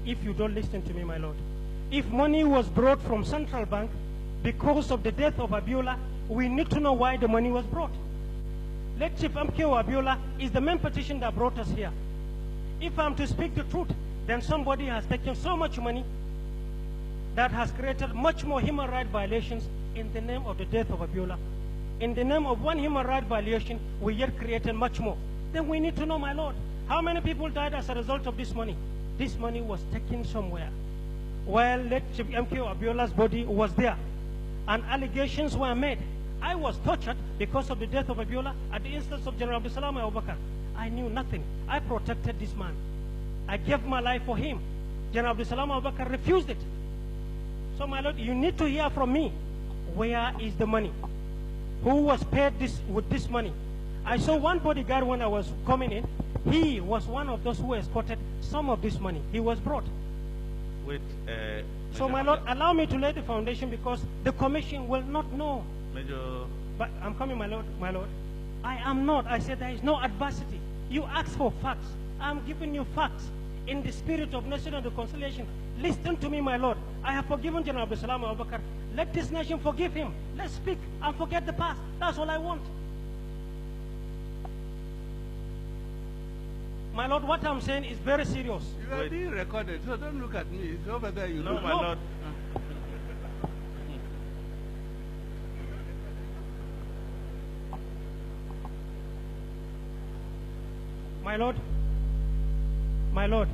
if you don't listen to me, my lord. If money was brought from Central Bank because of the death of Abiola, we need to know why the money was brought. Late Chief MKO Abiola is the main petition that brought us here. If I'm to speak the truth, then somebody has taken so much money that has created much more human rights violations in the name of the death of Abiola. In the name of one human rights violation, we yet created much more. Then we need to know, my lord, how many people died as a result of this money? This money was taken somewhere. While late Chief MKO Abiola's body was there, and allegations were made. I was tortured because of the death of Abiola at the instance of General Abdulsalam Abubakar. I knew nothing. I protected this man. I gave my life for him. General Abdulsalam Abubakar refused it. So, my lord, you need to hear from me. Where is the money? Who was paid with this money? I saw one bodyguard when I was coming in. He was one of those who escorted some of this money. He was brought. With, so, my lord, allow me to lay the foundation because the commission will not know. Major. But I'm coming, my lord, my lord. I am not. I said there is no adversity. You ask for facts. I'm giving you facts in the spirit of national reconciliation. Listen to me, my lord. I have forgiven General Abdulsalam Abubakar. Let this nation forgive him. Let's speak and forget the past. That's all I want. My lord, what I'm saying is very serious. You are being recorded, so don't look at me. It's over there. You No, know. my lord. My lord, my lord.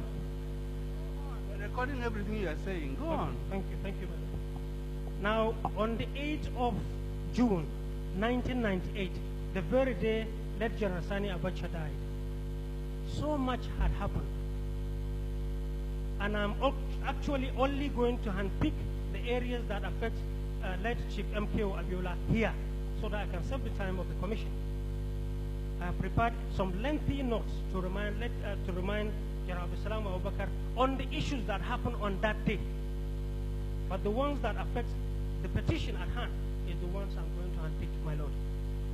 We're recording everything you are saying. Go on. Thank you, my lord. Now, on the 8th of June, 1998, the very day late General Sani Abacha died, so much had happened. And I'm actually only going to handpick the areas that affect late Chief MKO Abiola here, so that I can save the time of the commission. I have prepared some lengthy notes to remind General Abdulsalam Abubakar on the issues that happened on that day. But the ones that affect the petition at hand is the ones I'm going to handpick, my lord.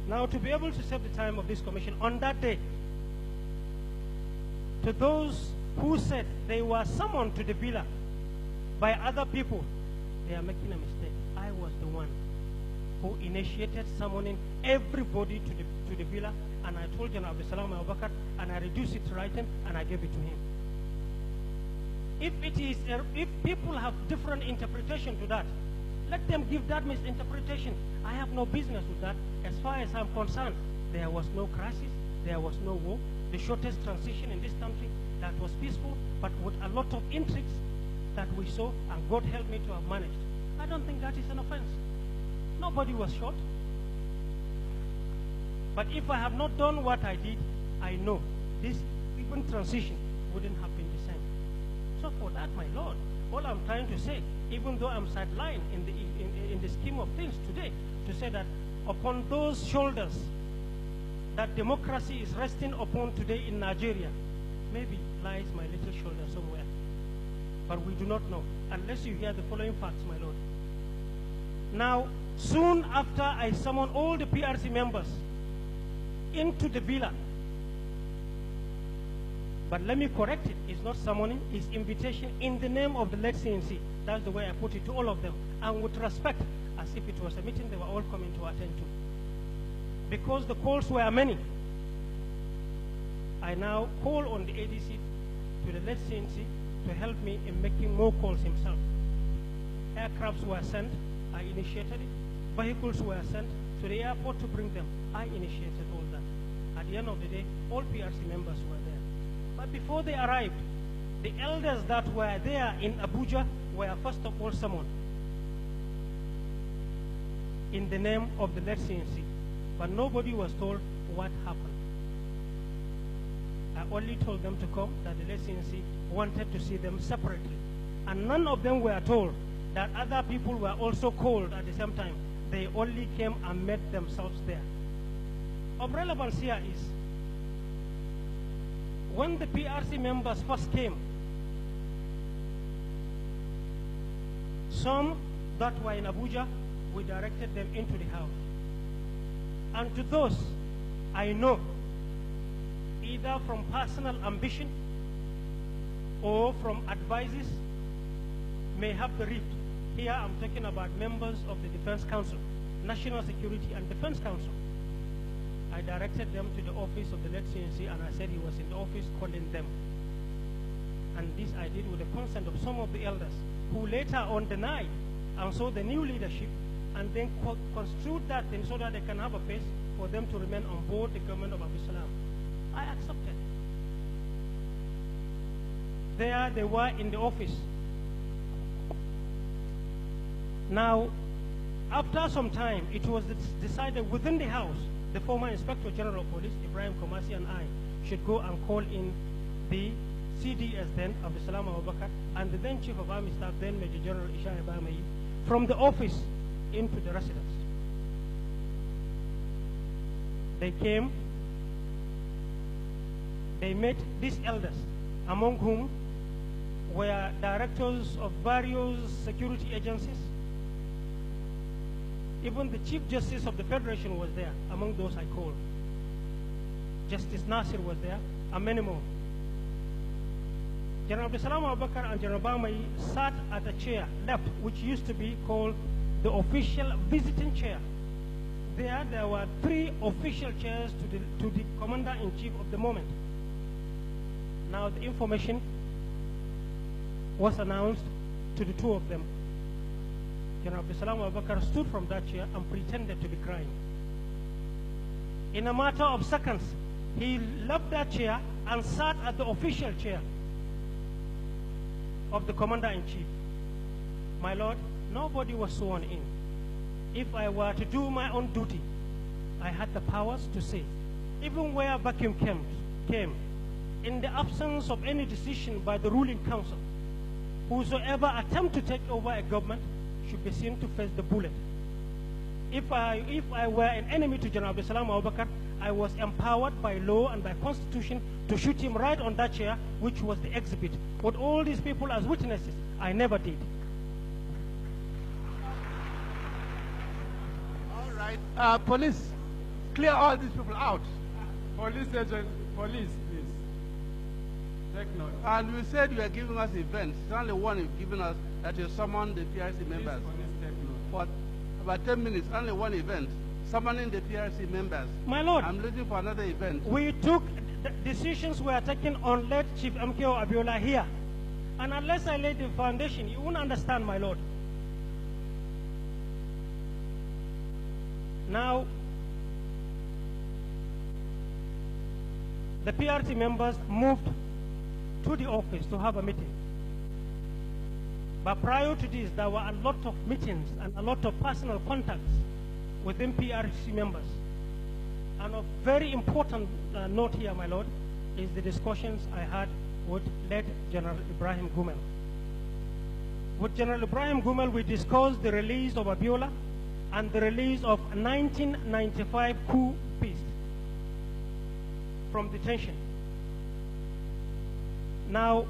Now, to be able to save the time of this commission, on that day, to those who said they were summoned to the villa by other people, they are making a mistake. I was the one who initiated summoning everybody to the villa, and I told General Abdulsalam Abubakar, and I reduced it to writing, and I gave it to him. If people have different interpretation to that, let them give that misinterpretation. I have no business with that. As far as I'm concerned, there was no crisis, there was no war. The shortest transition in this country that was peaceful, but with a lot of intrigues that we saw, and God help me to have managed. I don't think that is an offense. Nobody was shot. But if I have not done what I did, I know this even transition wouldn't have been the same. So for that, my lord, all I'm trying to say, even though I'm sidelined in the scheme of things today, to say that upon those shoulders that democracy is resting upon today in Nigeria, maybe lies my little shoulder somewhere. But we do not know, unless you hear the following facts, my lord. Now, soon after I summoned all the PRC members into the villa, but let me correct it, it's not summoning, it's invitation in the name of the late CNC. That's the way I put it to all of them, and with respect, as if it was a meeting they were all coming to attend to. Because the calls were many, I now call on the ADC to the late CNC to help me in making more calls himself. Aircrafts were sent, I initiated it. Vehicles were sent to the airport to bring them. I initiated all that. At the end of the day, all PRC members were there. But before they arrived, the elders that were there in Abuja were first of all summoned in the name of the late CNC. But nobody was told what happened. I only told them to come, that the late CNC wanted to see them separately. And none of them were told that other people were also called at the same time. They only came and met themselves there. Of relevance here is, when the PRC members first came, some that were in Abuja, we directed them into the house. And to those, I know, either from personal ambition or from advices may have the rift. Here I'm talking about members of the Defense Council, National Security and Defense Council. I directed them to the office of the late CNC, and I said he was in the office calling them. And this I did with the consent of some of the elders, who later on denied and saw the new leadership and then construed that thing so that they can have a face for them to remain on board the government of Abu Salam. I accepted. There they were in the office. Now, after some time, it was decided within the house, the former Inspector General of Police, Ibrahim Komasi, and I should go and call in the CDS then, Abdul Salam Abubakar, and the then Chief of Army Staff, then Major General Isha Ibamayi, from the office into the residence. They came, they met these elders, among whom were directors of various security agencies. Even the Chief Justice of the Federation was there, among those I called. Justice Nasir was there, and many more. General Abdul Salam Abubakar and General Bamai sat at a chair left, which used to be called the official visiting chair. There were 3 official chairs to the Commander-in-Chief of the moment. Now the information was announced to the 2 of them. General Abdul Salam Abubakar stood from that chair and pretended to be crying. In a matter of seconds, he left that chair and sat at the official chair of the Commander-in-Chief. My Lord, nobody was sworn in. If I were to do my own duty, I had the powers to say, even where vacuum came, in the absence of any decision by the ruling council, whosoever attempt to take over a government should be seen to face the bullet. If I were an enemy to General Abdul Salam Abubakar, I was empowered by law and by constitution to shoot him right on that chair, which was the exhibit. With all these people as witnesses, I never did. All right. Police, clear all these people out. Police agent, police, please. Take note. And you said you are giving us events. It's only one you've given us, that you summoned the PRC members. Police, take note. For about 10 minutes, only one event. Summoning the PRC members. My Lord, I'm looking for another event. we took, decisions were taken on late Chief MKO Abiola here. And unless I lay the foundation, you won't understand, my Lord. Now, the PRC members moved to the office to have a meeting. But prior to this, there were a lot of meetings and a lot of personal contacts within PRC members. And a very important note here, my Lord, is the discussions I had with late General Ibrahim Gumel. With General Ibrahim Gumel, we discussed the release of Abiola and the release of 1995 coup piece from detention. Now,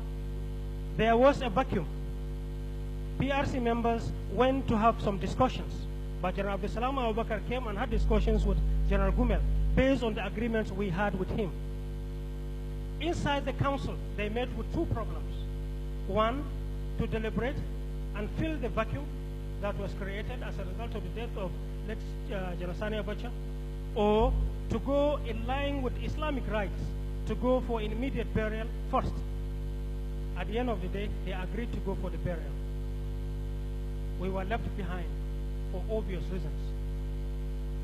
there was a vacuum. PRC members went to have some discussions, but General Abdul Salam Abubakar came and had discussions with General Gumel based on the agreements we had with him. Inside the council, they met with 2 problems. One, to deliberate and fill the vacuum that was created as a result of the death of General Sani Abacha, or to go in line with Islamic rights, to go for immediate burial first. At the end of the day, they agreed to go for the burial. We were left behind for obvious reasons.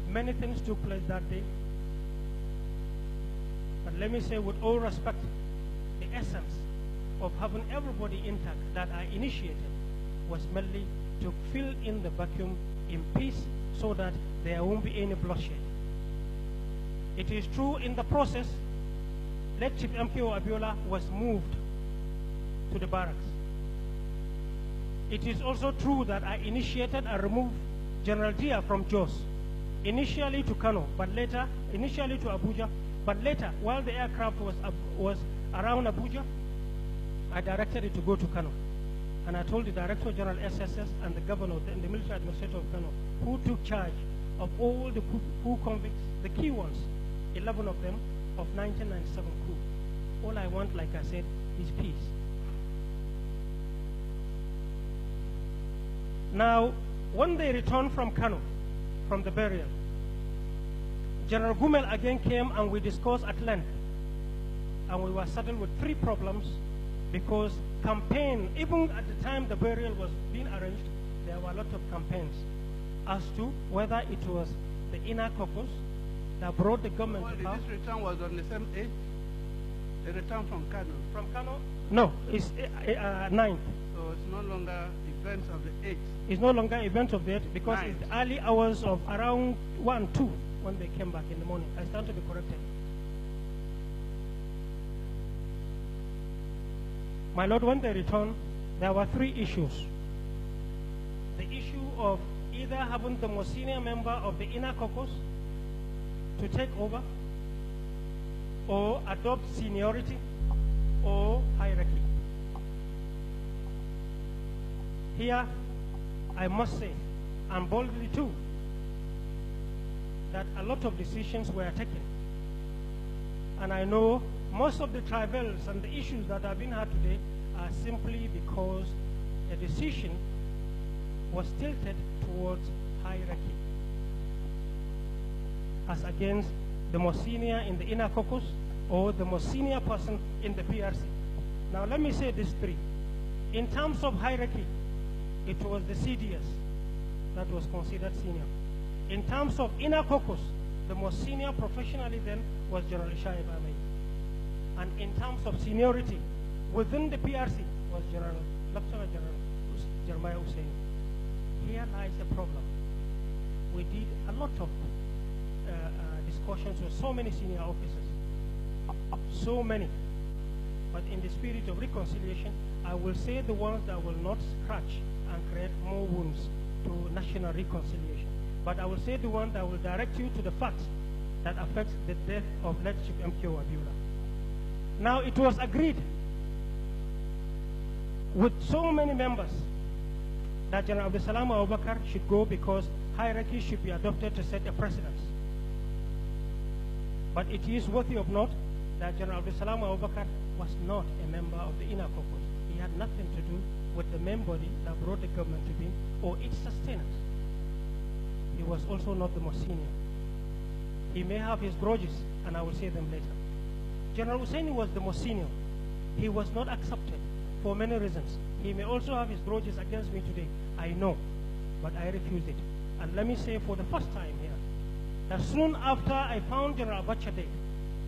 Many things took place that day. But let me say with all respect, the essence of having everybody intact that I initiated was merely to fill in the vacuum in peace so that there won't be any bloodshed. It is true in the process, late Chief MKO Abiola was moved to the barracks. It is also true that I initiated and removed General Dia from Jos, initially to Kano, but later, initially to Abuja, but later, while the aircraft was around Abuja, I directed it to go to Kano. And I told the Director General SSS and the Governor and the Military Administrator of Kano, who took charge of all the coup convicts, the key ones, 11 of them, of 1997 coup. All I want, like I said, is peace. Now, when they returned from Kano, from the burial, General Gumel again came and we discussed at length. And we were saddled with 3 problems because campaign, even at the time the burial was being arranged, there were a lot of campaigns as to whether it was the inner caucus that brought the government to power. This return was on the same age? The return from Kano? From Kano? No, it's 9th. So it's no longer events of the 8th? It's no longer events of the 8th because 9th. it's the early hours of around 1, 2 when they came back in the morning. I stand to be corrected. My Lord, when they returned, there were 3 issues. The issue of either having the most senior member of the inner caucus to take over, or adopt seniority, or hierarchy. Here, I must say, and boldly too, that a lot of decisions were taken. And I know most of the tribals and the issues that have been had today are simply because a decision was tilted towards hierarchy as against the most senior in the inner caucus or the most senior person in the PRC. Now let me say these 3. In terms of hierarchy, it was the CDS that was considered senior. In terms of inner caucus, the most senior professionally then was General Ishaya Bamei. And in terms of seniority, within the PRC was Lieutenant General Jeremiah Hussein. Here lies the problem. We did a lot of discussions with so many senior officers, so many. But in the spirit of reconciliation, I will say the ones that will not scratch and create more wounds to national reconciliation. But I will say the one that will direct you to the facts that affects the death of late Chief M.K.O. Abiola. Now, it was agreed with so many members that General Abdulsalam Abubakar should go because hierarchy should be adopted to set a precedence. But it is worthy of note that General Abdulsalam Abubakar was not a member of the inner caucus. He had nothing to do with the main body that brought the government to being or its sustenance. He was also not the most senior. He may have his grudges, and I will say them later. General Husseini was the most senior. He was not accepted for many reasons. He may also have his grudges against me today. I know, but I refuse it. And let me say for the first time here, that soon after I found General Abacha dead,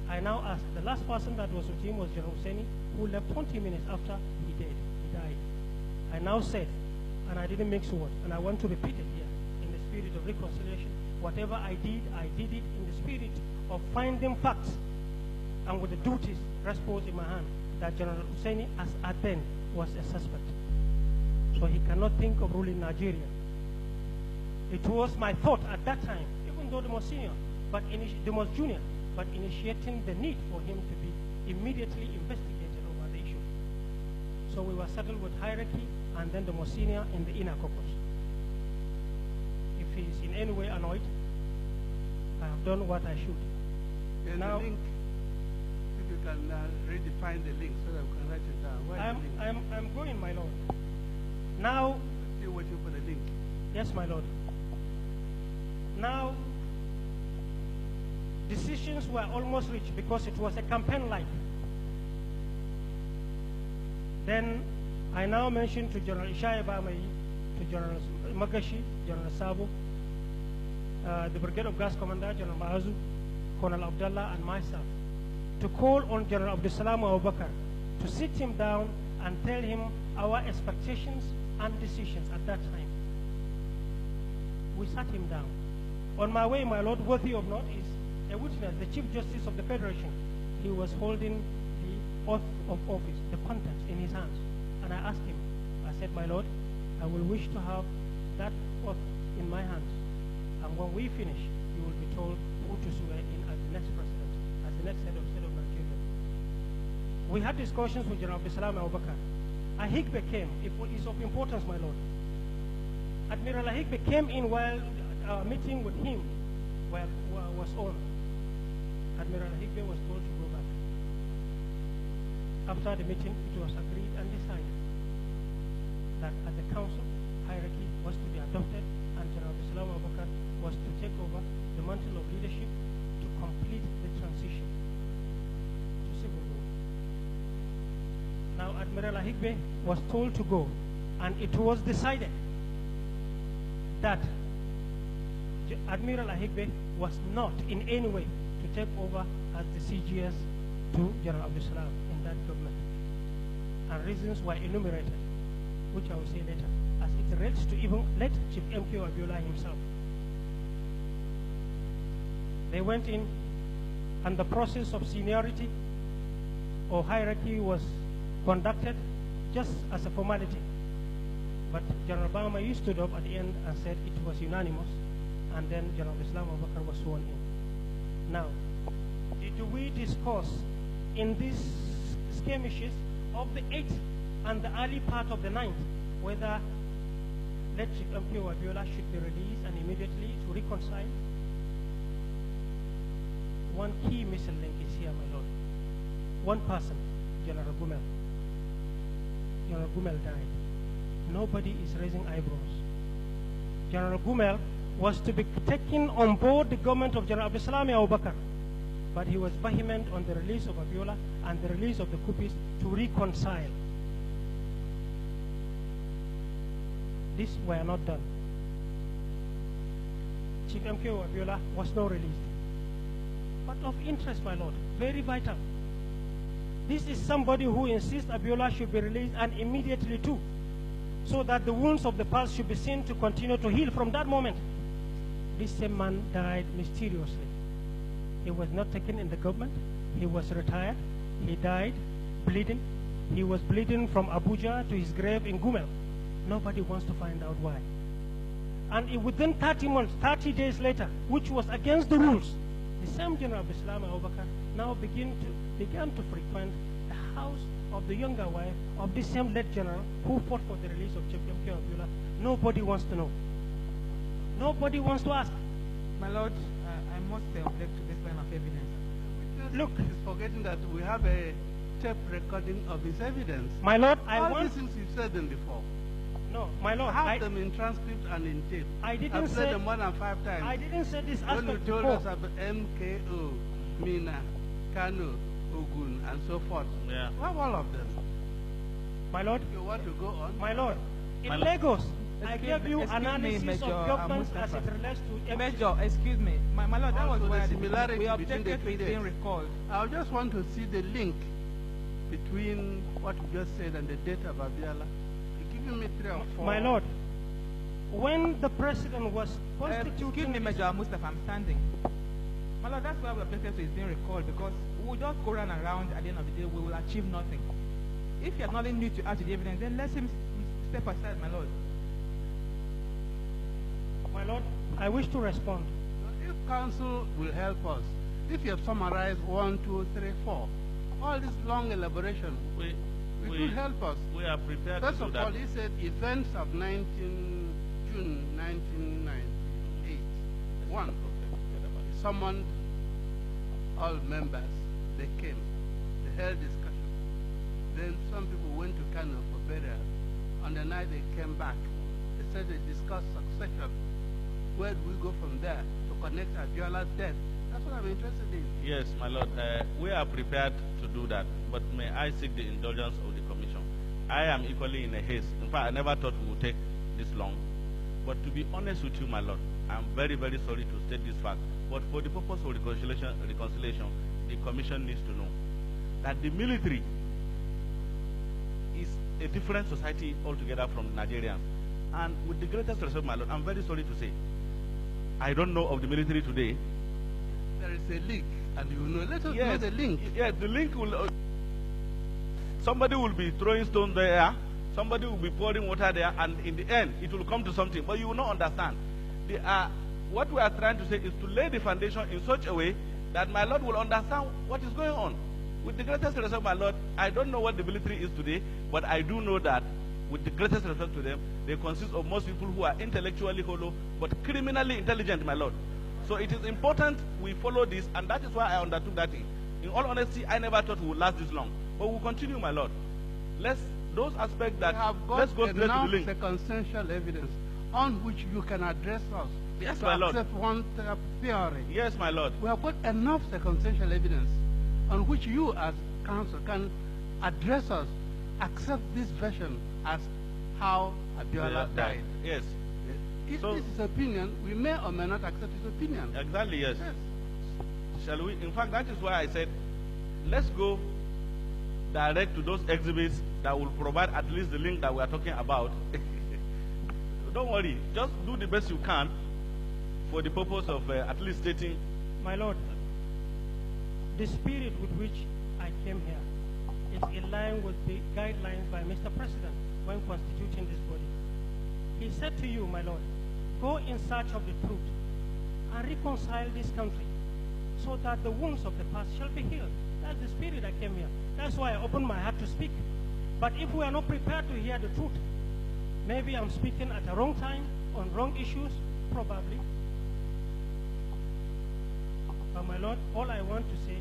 I now ask, the last person that was with him was General Husseini, who left 20 minutes after he died. I now said, and I didn't mix words, and I want to repeat it here, in the spirit of reconciliation, whatever I did it in the spirit of finding facts and with the duties resposed in my hand, that General Husseini, as at then, was a suspect. So he cannot think of ruling Nigeria. It was my thought at that time, even though the most senior, but the most junior, but initiating the need for him to be immediately investigated over the issue. So we were settled with hierarchy and then the most senior in the inner caucus. If he is in any way annoyed, I have done what I should. There's now, a link. If you can redefine the link so that we can write it down. Where is the link? I'm going, my Lord. Now, Still waiting for the link. yes, my Lord. Now, decisions were almost reached because it was a campaign life. Then I now mentioned to General Ishaya Bamai, to General Magashi, General Sabo, the Brigade of Gas Commander, General Maazu, Colonel Abdullah, and myself, to call on General Abdulsalam Abubakar to sit him down and tell him our expectations and decisions at that time. We sat him down. On my way, my Lord, worthy of note is a witness, the Chief Justice of the Federation. He was holding the oath of office, the contents in his hands. And I asked him, I said, my Lord, I will wish to have that oath in my hands. And when we finish, you will be told who to swear in as the next president, as the next head of state of Nigeria. We had discussions with General Abdulsalam Abubakar. Ahigbe came. It is of importance, my Lord. Admiral Ahigbe came in while our meeting with him was on. Admiral Ahigbe was told to go back. After the meeting, it was agreed and decided that at the council, hierarchy was to be adopted, and General Abdul Abacha was to take over the mantle of leadership to complete the transition to civil rule. Now Admiral Ahigbe was told to go, and it was decided that Admiral Ahigbe was not in any way to take over as the CGS to General Abdul Salam in that government. And reasons were enumerated, which I will say later, as it relates to even late Chief M.K. Abiola himself. They went in, and the process of seniority or hierarchy was conducted just as a formality. But General Bama stood up at the end and said it was unanimous, and then General Islam Abubakar was sworn in. Now, did we discuss in these skirmishes of the 8th and the early part of the 9th whether late Chief M.K. Abiola should be released and immediately to reconcile? One key missing link is here, my lord. One person, General Gumel. General Gumel died. Nobody is raising eyebrows. General Gumel was to be taken on board the government of General Abdul Salam Abubakar, but he was vehement on the release of Abiola and the release of the coupists to reconcile. These were not done. Chief M.K. Abiola was not released. But of interest, my lord, very vital. This is somebody who insists Abiola should be released and immediately too, so that the wounds of the past should be seen to continue to heal from that moment. This same man died mysteriously. He was not taken in the government. He was retired. He died bleeding. He was bleeding from Abuja to his grave in Gumel. Nobody wants to find out why. And within 30 months, 30 days later, which was against the rules, the same General Islam Abubakar now began to frequent the house of the younger wife of this same late general who fought for the release of Chief M.K. Abiola. Nobody wants to know. Nobody wants to ask. My lord, I must object to this line of evidence. Look, he's forgetting that we have a tape recording of his evidence. My lord, all these things you've said them before. No, my lord, I have them in transcript and in tape. I've said them more than 5 times. I didn't say this aspect when you told before. us about MKO, Mina, Kano, Ogun, and so forth. Yeah. We have all of them. My lord, You want to go on? my lord, in Lagos, I gave you analysis of governments as it relates to Major, excuse me. My lord, that was Also, why the similarity we between objected the to two it being dates. recalled. I just want to see the link between what you just said and the date of Abiola. You're giving me 3 or 4. My lord, when the president was constituting... Excuse me, Major Al-Mustapha, I'm standing. My lord, that's why we objected to it being recalled, because we will just go round and round at the end of the day, we will achieve nothing. If you have nothing new to add to the evidence, then let him step aside, my lord. My lord, I wish to respond. If counsel will help us, if you have summarized 1, 2, 3, 4, all this long elaboration, it will help us. We are prepared First to do of that. all, he said events of June 1998. One, he summoned all members. They came. They held discussion. Then some people went to Kano for burial. On the night they came back. They said they discussed succession. Where do we go from there to connect Abiola's death? That's what I'm interested in. Yes, my lord. We are prepared to do that. But may I seek the indulgence of the commission? I am equally in a haste. In fact, I never thought we would take this long. But to be honest with you, my lord, I'm very, very sorry to state this fact. But for the purpose of reconciliation, the commission needs to know that the military is a different society altogether from Nigerians. And with the greatest respect, my lord, I'm very sorry to say, I don't know of the military today. There is a link, and you know. Let us know the link. Yeah, the link will. Somebody will be throwing stones there. Somebody will be pouring water there, and in the end, it will come to something. But you will not understand. What we are trying to say is to lay the foundation in such a way that my lord will understand what is going on. With the greatest respect, my lord, I don't know what the military is today, but I do know that, with the greatest respect to them, they consist of most people who are intellectually hollow, but criminally intelligent, my lord. So it is important we follow this, and that is why I undertook that thing. In all honesty, I never thought we would last this long. But we'll continue, my lord. Let's those aspects that, We have got let's go straight to the enough link. circumstantial evidence on which you can address us. Yes, to my lord. accept one theory. Yes, my lord. We have got enough circumstantial evidence on which you as counsel can address us, accept this version as how Abiola died. Yes. If So- this is opinion, we may or may not accept his opinion. Exactly, yes. Yes. Shall we? In fact, that is why I said, let's go direct to those exhibits that will provide at least the link that we are talking about. Don't worry. Just do the best you can for the purpose of at least stating. My Lord, the spirit with which I came here is in line with the guidelines by Mr. President when constituting this body. He said to you, my Lord, go in search of the truth and reconcile this country so that the wounds of the past shall be healed. That's the spirit I came here. That's why I opened my heart to speak. But if we are not prepared to hear the truth, maybe I'm speaking at the wrong time, on wrong issues, probably. But my Lord, all I want to say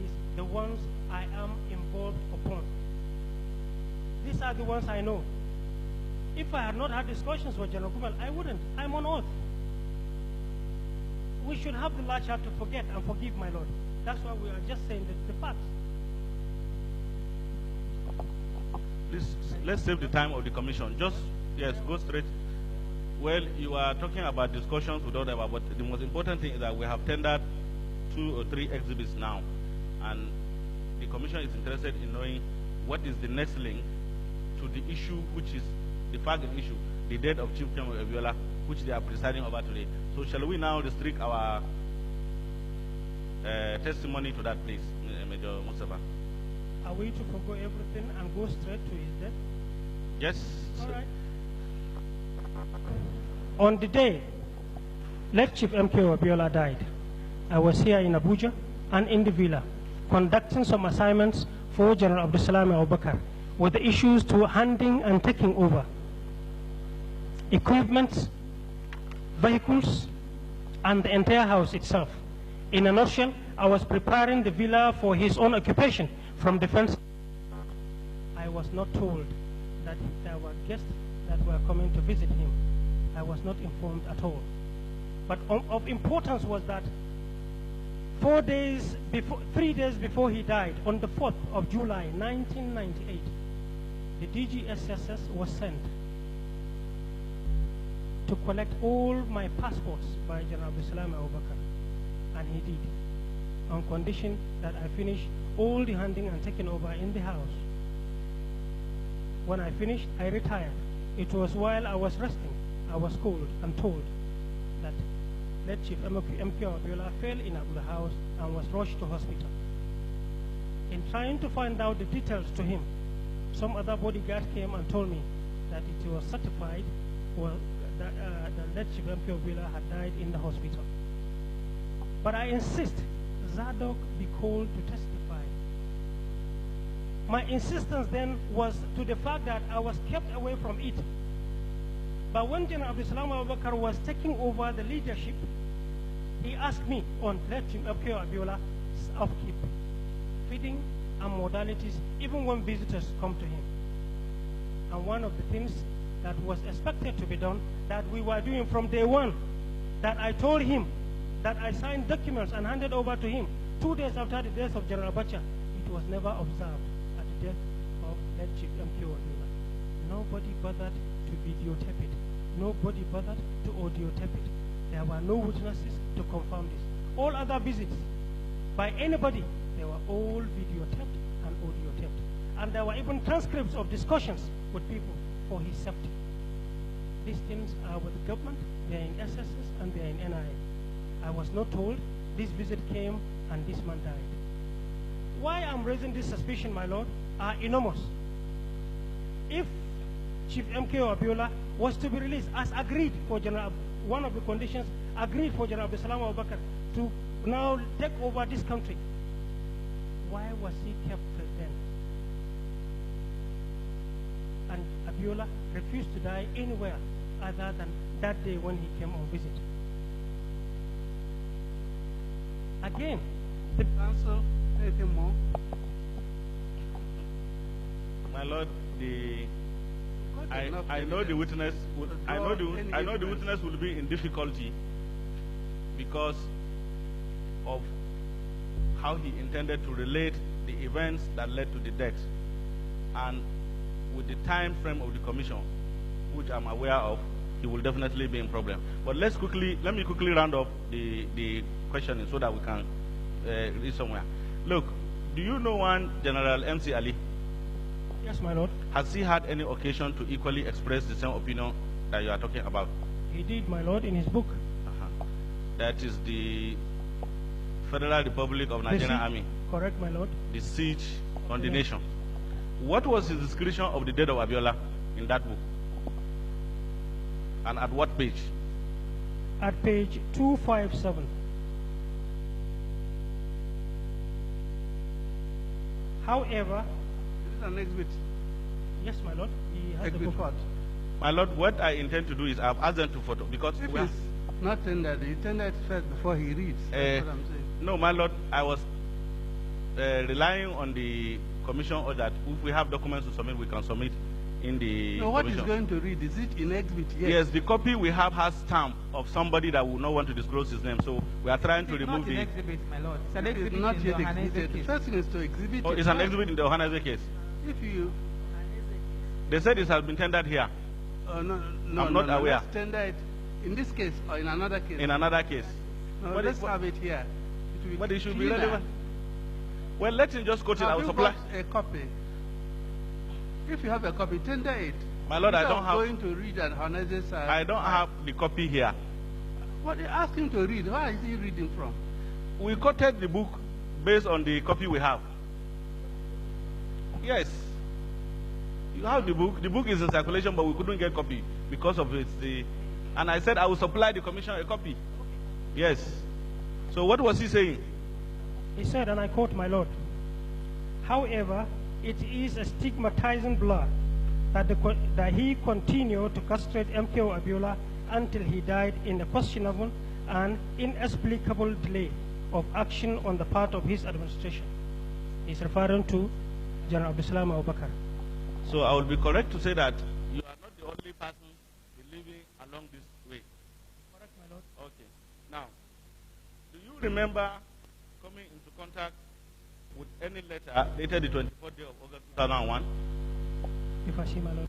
is the ones I am involved upon. These are the ones I know. If I had not had discussions with General Kumal, I wouldn't. I'm on oath. We should have the large heart to forget and forgive, my Lord. That's why we are just saying the facts. Please, let's save the time of the commission. Just, yes, go straight. Well, you are talking about discussions with others, but the most important thing is that we have tendered 2 or 3 exhibits now. And the commission is interested in knowing what is the next link to the issue, which is the fact of issue, the death of Chief General Abiola, which they are presiding over today. So shall we now restrict our testimony to that, please, Major Al-Mustapha? Are we to forgo everything and go straight to his death? Yes. All right. On the day late Chief MK Abiola died, I was here in Abuja and in the villa conducting some assignments for General Abdulsalam Abacha with the issues to handing and taking over equipment, vehicles, and the entire house itself. In a nutshell, I was preparing the villa for his own occupation from defense. I was not told that there were guests that were coming to visit him. I was not informed at all. But of importance was that 3 days before he died, on the 4th of July, 1998, the DGSSS was sent to collect all my passports by General Abdulsalam Abacha, and he did, on condition that I finish all the handing and taking over in the house. When I finished, I retired. It was while I was resting, I was called and told that late Chief MK Abiola fell in the house and was rushed to hospital. In trying to find out the details to him, some other bodyguard came and told me that it was certified that late Chief MK Abiola had died in the hospital. But I insist Zadok be called to testify. My insistence then was to the fact that I was kept away from it. But when General Abdulsalam Abacha was taking over the leadership, he asked me on late Chief MK Abiola's upkeep, feeding and modalities, even when visitors come to him. And one of the things that was expected to be done, that we were doing from day one, that I told him, that I signed documents and handed over to him 2 days after the death of General Abacha, it was never observed at the death of late Chief MK Abiola. Nobody bothered to videotape it. Nobody bothered to audiotape it. There were no witnesses to confirm this. All other visits by anybody, they were all videotaped and audiotaped. And there were even transcripts of discussions with people for his safety. These things are with the government, they are in SSS and they are in NIA. I was not told this visit came and this man died. Why I'm raising this suspicion, my Lord, are enormous. If Chief MK Abiola was to be released as agreed for General, one of the conditions agreed for General Abdulsalam Abacha to now take over this country, why was he kept then? And Abiola refused to die anywhere other than that day when he came on visit. Again, the council, anything more? My Lord, the Quite enough I know the evidence witness will, to I know draw the any I know the inference. witness will be in difficulty because of how he intended to relate the events that led to the death, and with the time frame of the commission, which I'm aware of, he will definitely be in problem. But let me quickly round up the questioning so that we can read somewhere. Look, do you know one General MC Ali? Yes, my lord. Has he had any occasion to equally express the same opinion that you are talking about? He did, my lord, in his book. That is the Federal Republic of Nigerian siege- Army, Correct, my lord. the siege on the Yes. nation. What was his description of the death of Abiola in that book? And at what page? At page 257. However, This is an exhibit. yes, my lord, he has the Exhibit book. what? My lord, what I intend to do is I've asked them to photo because If we are, it's not tendered, he tendered first before he reads. That's what I'm saying. no, my lord, I was relying on the commission or that if we have documents to submit, we can submit in the No, what he's commission. going to read, is it in exhibit? Yes, the copy we have has stamp of somebody that will not want to disclose his name, so we are trying to It's remove not an the. exhibit, my lord. It's an It is exhibit not in yet the Ohaneze exhibited. The case. first thing is to exhibit Oh, it. it's an First, exhibit in the Ohaneze case. If you, They said it has been tendered here no, I'm not aware. Let's tender it in this case or in another case. in another case. No, But let's it- have it here. It will But be it should be cleaner. relevant. Well, let him just quote it. I Have will you supply. got a copy? If you have a copy, tender it. My lord, I Instead don't of have. going to read and Haneze's I don't have the copy here. What you ask him to read? Where is he reading from? We quoted the book based on the copy we have. Yes. You have the book. The book is in circulation, but we couldn't get copy because of it. And I said I will supply the commission a copy. Yes. So what was he saying? He said, and I quote, my lord, however, it is a stigmatizing blur that he continued to castrate MKO Abiola until he died in a questionable and inexplicable delay of action on the part of his administration. He's referring to General Abdulsalam Abubakar. So I will be correct to say that you are not the only person believing along this way. Correct, my lord. Okay. Now, do you remember coming into contact with any letter dated the 24th day of August 2001? If I see, my lord.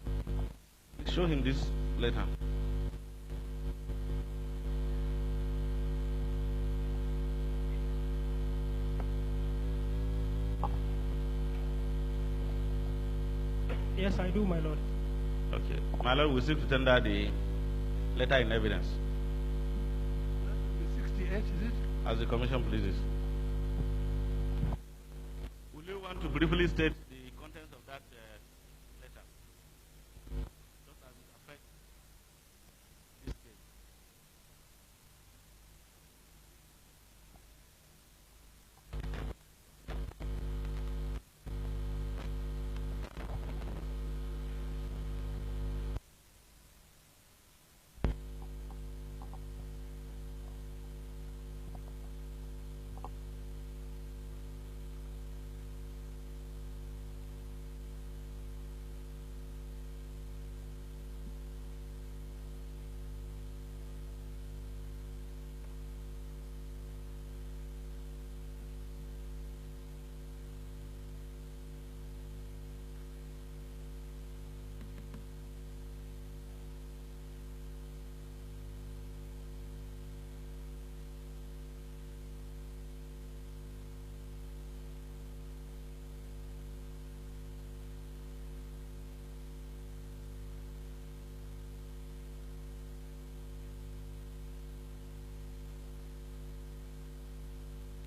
Please show him this letter. Yes, I do, my lord. Okay. My lord, we seek to tender the letter in evidence 68, is it? as the commission pleases. Will you want to briefly state the contents of that letter? Just as it affects this case.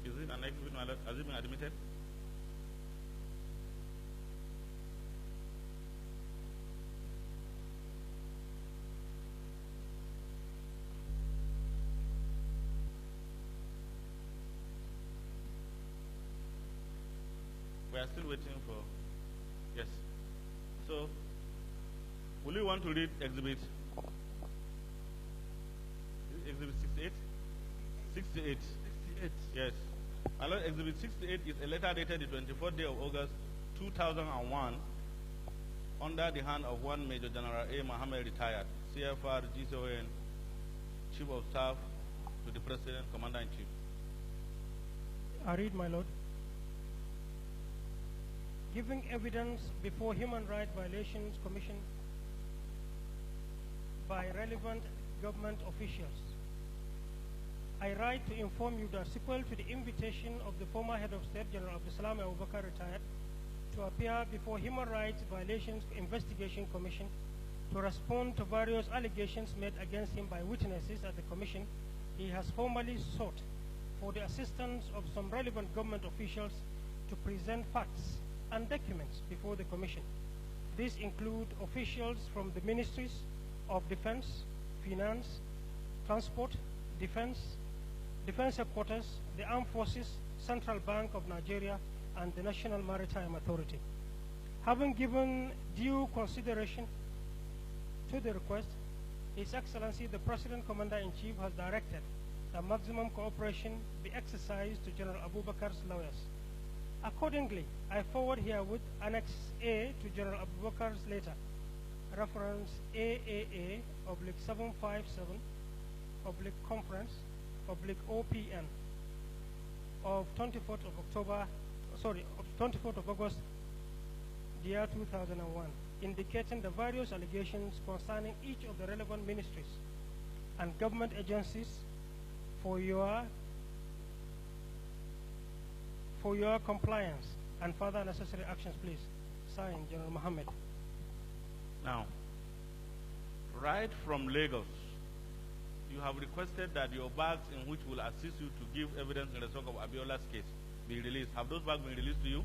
Is it an exhibit, my lord? Has it been admitted? We are still waiting for. Yes. So, will you want to read exhibit? Is it exhibit 68? 68. 68. Yes. My lord, exhibit 68 is a letter dated the 24th day of August 2001 under the hand of one Major General A. Mohammed retired, CFR GCON, Chief of Staff to the President, Commander-in-Chief. I read, my lord. Giving evidence before Human Rights Violations Commission by relevant government officials, I write to inform you that sequel to the invitation of the former head of state, General Abdulsalam Abacha, retired, to appear before Human Rights Violations Investigation Commission to respond to various allegations made against him by witnesses at the commission, he has formally sought for the assistance of some relevant government officials to present facts and documents before the commission. These include officials from the ministries of Defense, Finance, Transport, Defense Headquarters, the Armed Forces, Central Bank of Nigeria, and the National Maritime Authority. Having given due consideration to the request, His Excellency the President Commander-in-Chief has directed that maximum cooperation be exercised to General Abubakar's lawyers. Accordingly, I forward herewith Annex A to General Abubakar's letter, reference AAA/757/conference/OPN of 24th of August, the year 2001, indicating the various allegations concerning each of the relevant ministries and government agencies for your compliance and further necessary actions, please. Signed, General Mohammed. Now, right from Lagos, you have requested that your bags in which will assist you to give evidence in respect of Abiola's case be released. Have those bags been released to you?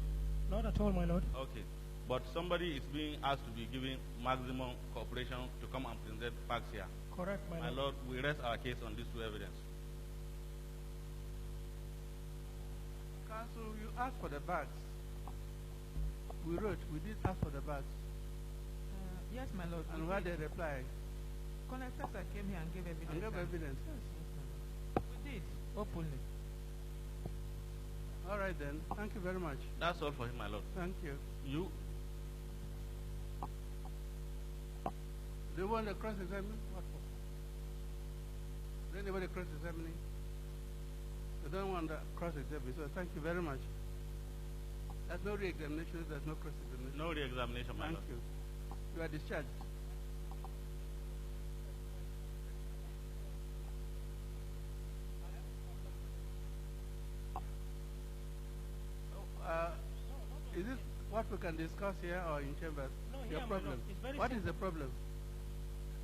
Not at all, my lord. Okay. But somebody is being asked to be given maximum cooperation to come and present facts here. Correct, my lord. My lord, we rest our case on these two evidence. Counsel, you asked for the bags. We did ask for the bags. Yes, my lord. And why they reply? Colonel Tessa came here and gave evidence. And gave evidence. Yes, my lord. We did, openly. All right then. Thank you very much. That's all for him, my lord. Thank you. You? Do you want to cross-examine? What for? Is anybody cross-examining? I don't want to cross-examine, so thank you very much. There's no re-examination, there's no cross-examination. No re-examination, my Thank lord. you. You are discharged. Is this what we can discuss here or in chambers? No, Your here, my problem. lord. It's very What is simple. the problem?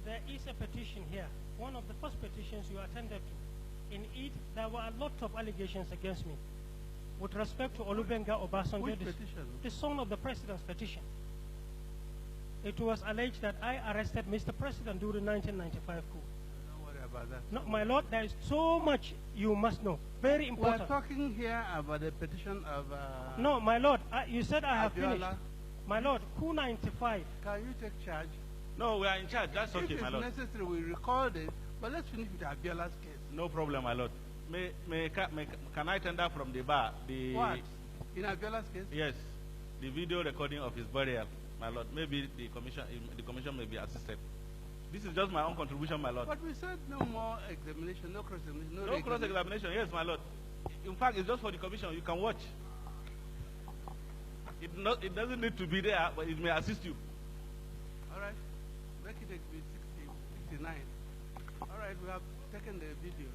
There is a petition here, one of the first petitions you attended to. In it, there were a lot of allegations against me with respect to Olubenga Obasanjo, Which petition? the son of the president's petition. It was alleged that I arrested Mr. President during 1995 coup. Don't worry about that. No, my lord, there is so much you must know. Very We're important. talking here about the petition of No, my lord, you said I have Abiola. finished. My lord, coup 95. Can you take charge? No, we are in charge. That's okay, If my it's lord. necessary, we record it, but let's finish with Abiola's case. No problem, my lord. Can I tender from the bar the What? In Abiola's case? Yes, the video recording of his burial, my lord. Maybe the commission may be assisted. This is just my own contribution, my lord. But we said no more examination, no cross-examination, no No re-examination. cross-examination, yes, my lord. In fact, it's just for the commission. You can watch. It doesn't need to be there, but it may assist you. All right. Make it exhibit 69. All right, we have taken the video.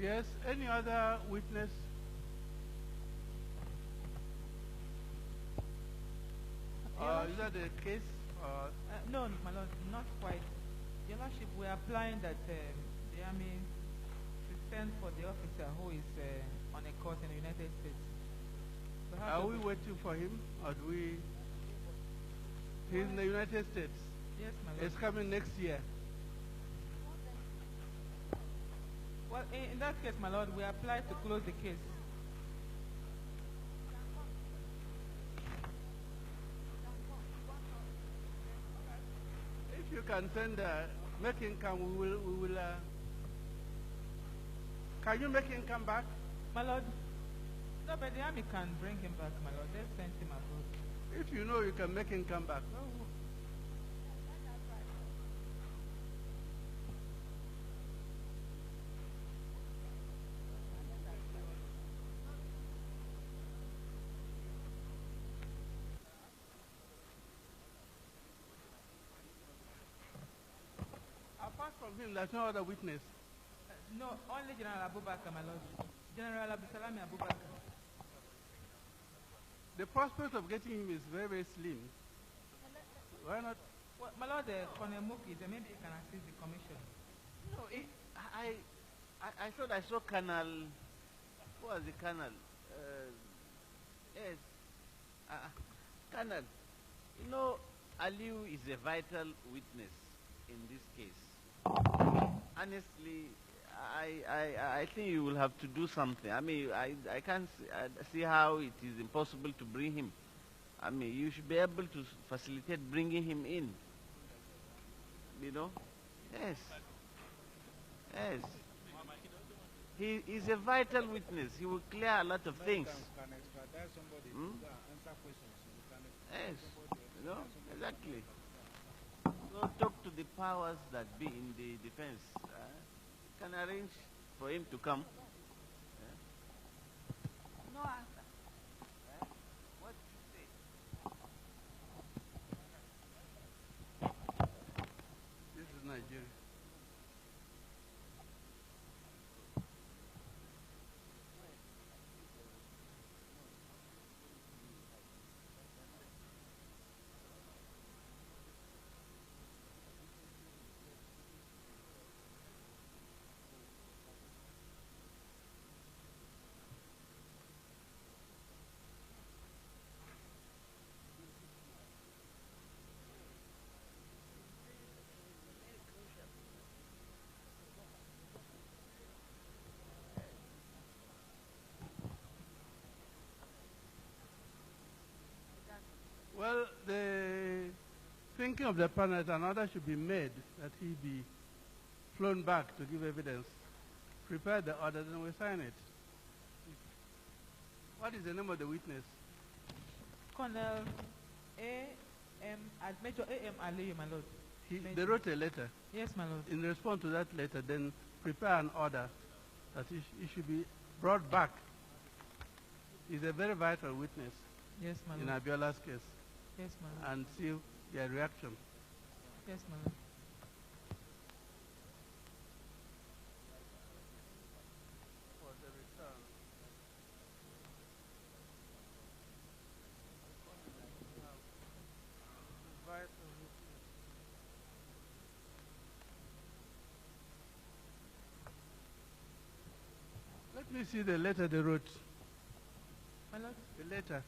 Yes, any other witness? Is that the case? No, my lord, not quite. Your lordship, we are applying that the army should send for the officer who is on a course in the United States. So how Are to we go- waiting for him, or do we? He's in the United States. Yes, my lord. It's coming next year. Well, in that case, my lord, we apply to close the case. If you can send, make him come, we will. Can you make him come back? My lord, no, but the army can bring him back, my lord. They've sent him abroad. If you know you can make him come back. Apart from him, there's no other witness. No, only General Abubakar, my lord. General Abdulsalami Abubakar. The prospect of getting him is very, very slim. Why not? Well, my lord, Colonel Muki, then maybe he can assist the commission. No, I thought I saw Colonel. Who was the Colonel? Yes. Colonel. You know, Aliu is a vital witness in this case. Honestly, I think you will have to do something. I mean, I can't see how it is impossible to bring him. I mean, you should be able to facilitate bringing him in. You know? Yes. Yes. He is a vital witness. He will clear a lot of things. Yes. You know? Exactly. So talk to the powers that be in the defense. Can arrange for him to come. No answer. What do you say? This is Nigeria. Well, the thinking of the panel is an order should be made that he be flown back to give evidence. Prepare the order, then we sign it. What is the name of the witness? Colonel Major A.M. Aliyu, my lord. They wrote a letter. Yes, my lord. In response to that letter, then prepare an order that he should be brought back. He's a very vital witness Yes, my in lord. Abiola's case, Yes, my lord. and see their reaction. Yes, my lord. For the return. Let me see the letter they wrote. My lord. The letter.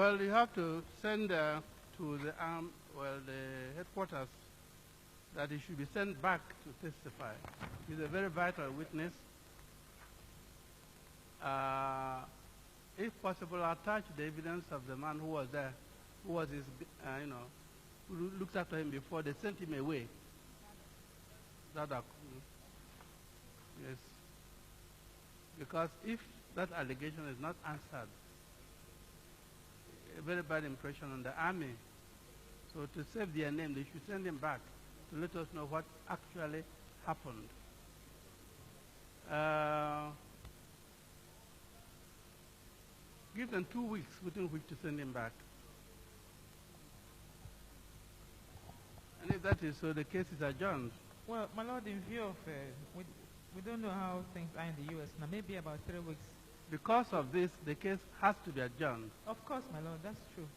Well, you have to send to the the headquarters that he should be sent back to testify. He's a very vital witness. If possible, attach the evidence of the man who was there, who was his, who looked after him before they sent him away. Yes. Because if that allegation is not answered, a very bad impression on the army. So to save their name, they should send him back to let us know what actually happened. Give them 2 weeks within which to send him back. And if that is so, the case is adjourned. Well, my lord, in view of, we don't know how things are in the U.S. now, maybe about 3 weeks. Because of this, the case has to be adjourned. Of course, my lord, that's true.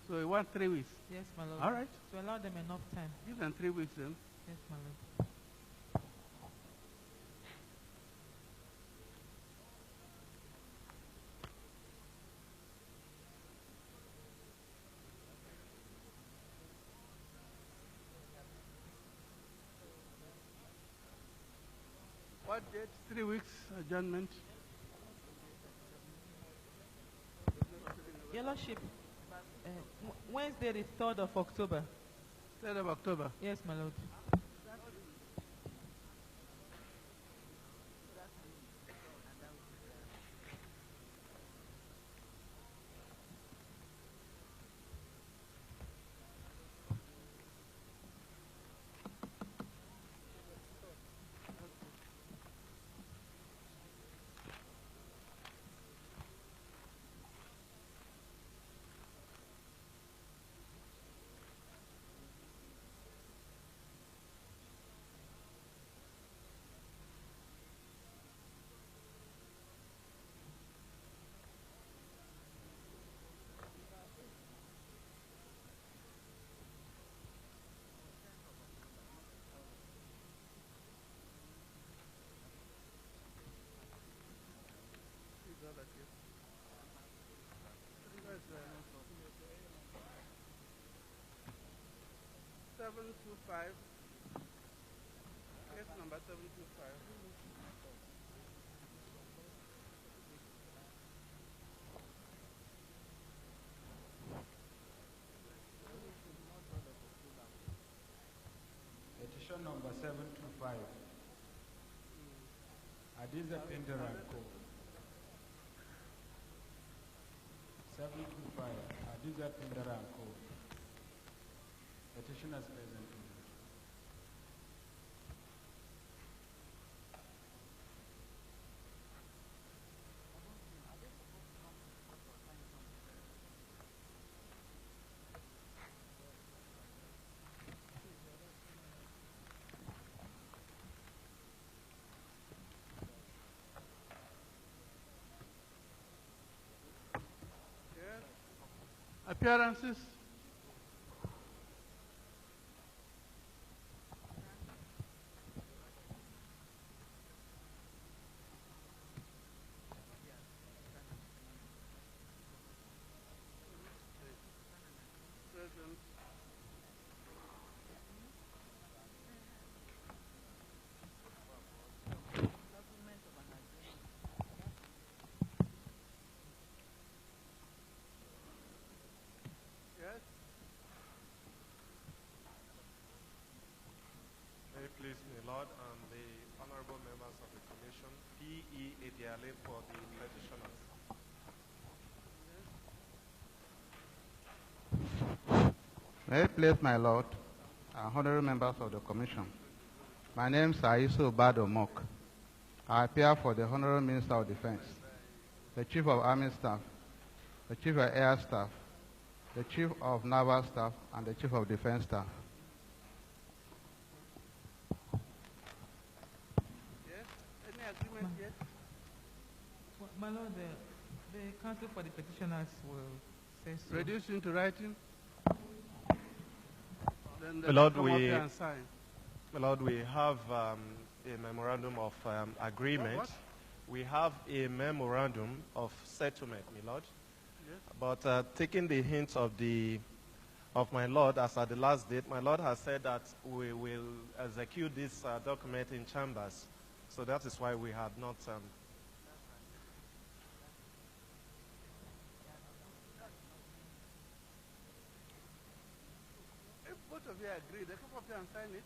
So you want 3 weeks? Yes, my lord. All right. To allow them enough time. Give them 3 weeks then. Yes, my lord. What date? 3 weeks adjournment. Your lordship, Wednesday the 3rd of October. 3rd of October. Yes, my lord. Case number 725. Petition number 725. Adiza Penderanko. 725. Adiza Penderanko. Petitioners present. Appearances. Present. Yes. May it please me, Lord, and the honorable members of the commission, P.E. Ediale for the petitioners. May it please my Lord, honorable members of the commission. My name is Aisu Bado Mok. I appear for the Honorable Minister of Defense, the Chief of Army Staff, the Chief of Air Staff, the Chief of Naval Staff, and the Chief of Defense Staff. Yes? Any agreement yet? My lord, the counsel for the petitioners will say so. Reduce into writing? Then My Lord, come up here and sign. My Lord, we have a memorandum of agreement. What? We have a memorandum of settlement, my Lord. But taking the hints of my Lord as at the last date, my Lord has said that we will execute this document in chambers. So that is why we have not. If both of you agree, they come up here and sign it.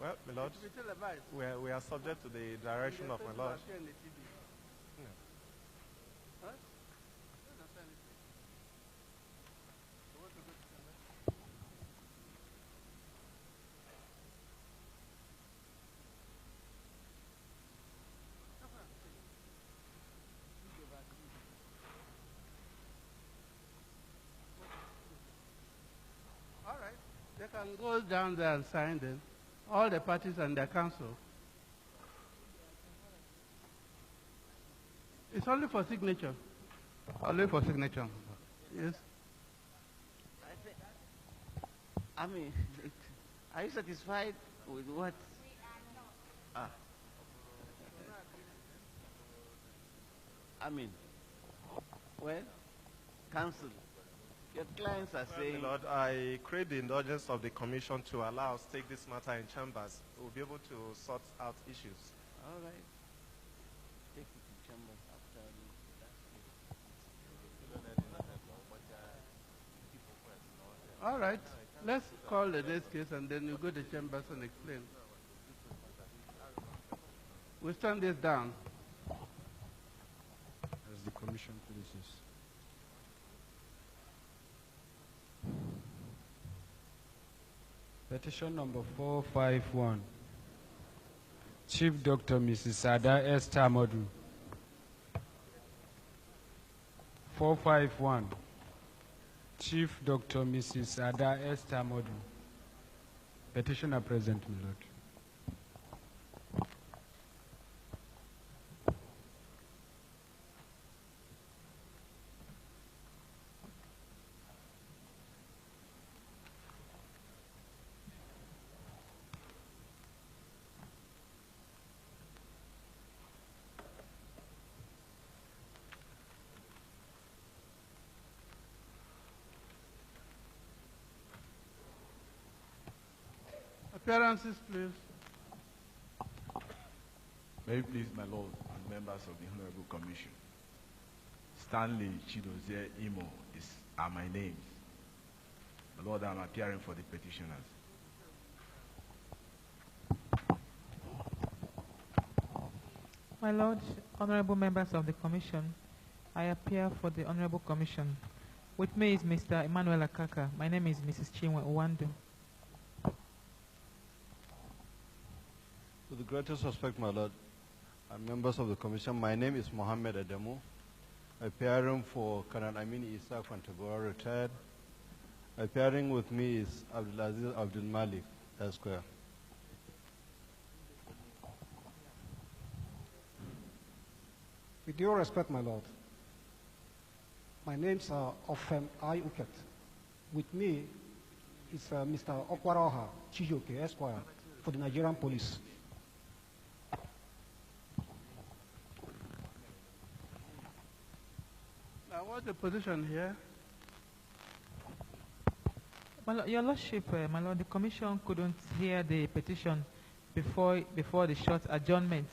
Well, my Lord, It will be televised. we are subject to the direction of my Lord. Appear on the TV. Yeah. Huh? Go and sign it. So what to go to chamber? All right. They can go down there and sign them. All the parties and their council. It's only for signature. Only for signature. Yes. I mean, are you satisfied with what? Ah. I mean, well, counsel, your clients are Well, saying, my Lord, I crave the indulgence of the commission to allow us to take this matter in chambers. We'll be able to sort out issues. all right, take it to chambers after All right. Let's call the next case and then you go to chambers and explain. We stand this down. As the commission pleases. Petition number 451. Chief Dr. Mrs. Sada S. Tamodu. 451. Chief Dr. Mrs. Sada S. Tamodu. Petitioner present, my lord. Appearances, please. May it please my Lord and members of the Honorable Commission. Stanley Chidozie Imo are my names. My Lord, I'm appearing for the petitioners. My Lord, honorable members of the Commission, I appear for the Honorable Commission. With me is Mr. Emmanuel Akaka. My name is Mrs. Chinwe Uwandu. With the greatest respect, my Lord, and members of the Commission, my name is Mohammed Ademu, appearing for Kanan Amin Isa Kwantagora, retired. Appearing with me is Abdulaziz Abdul Malik, Esquire. With due respect, my Lord, my name's Ofem I. Uket. With me is Mr. Okwaroha Chijoke, Esquire, for the Nigerian Police. Now, what's the position here? Your Lordship, my Lord, the Commission couldn't hear the petition before the short adjournment.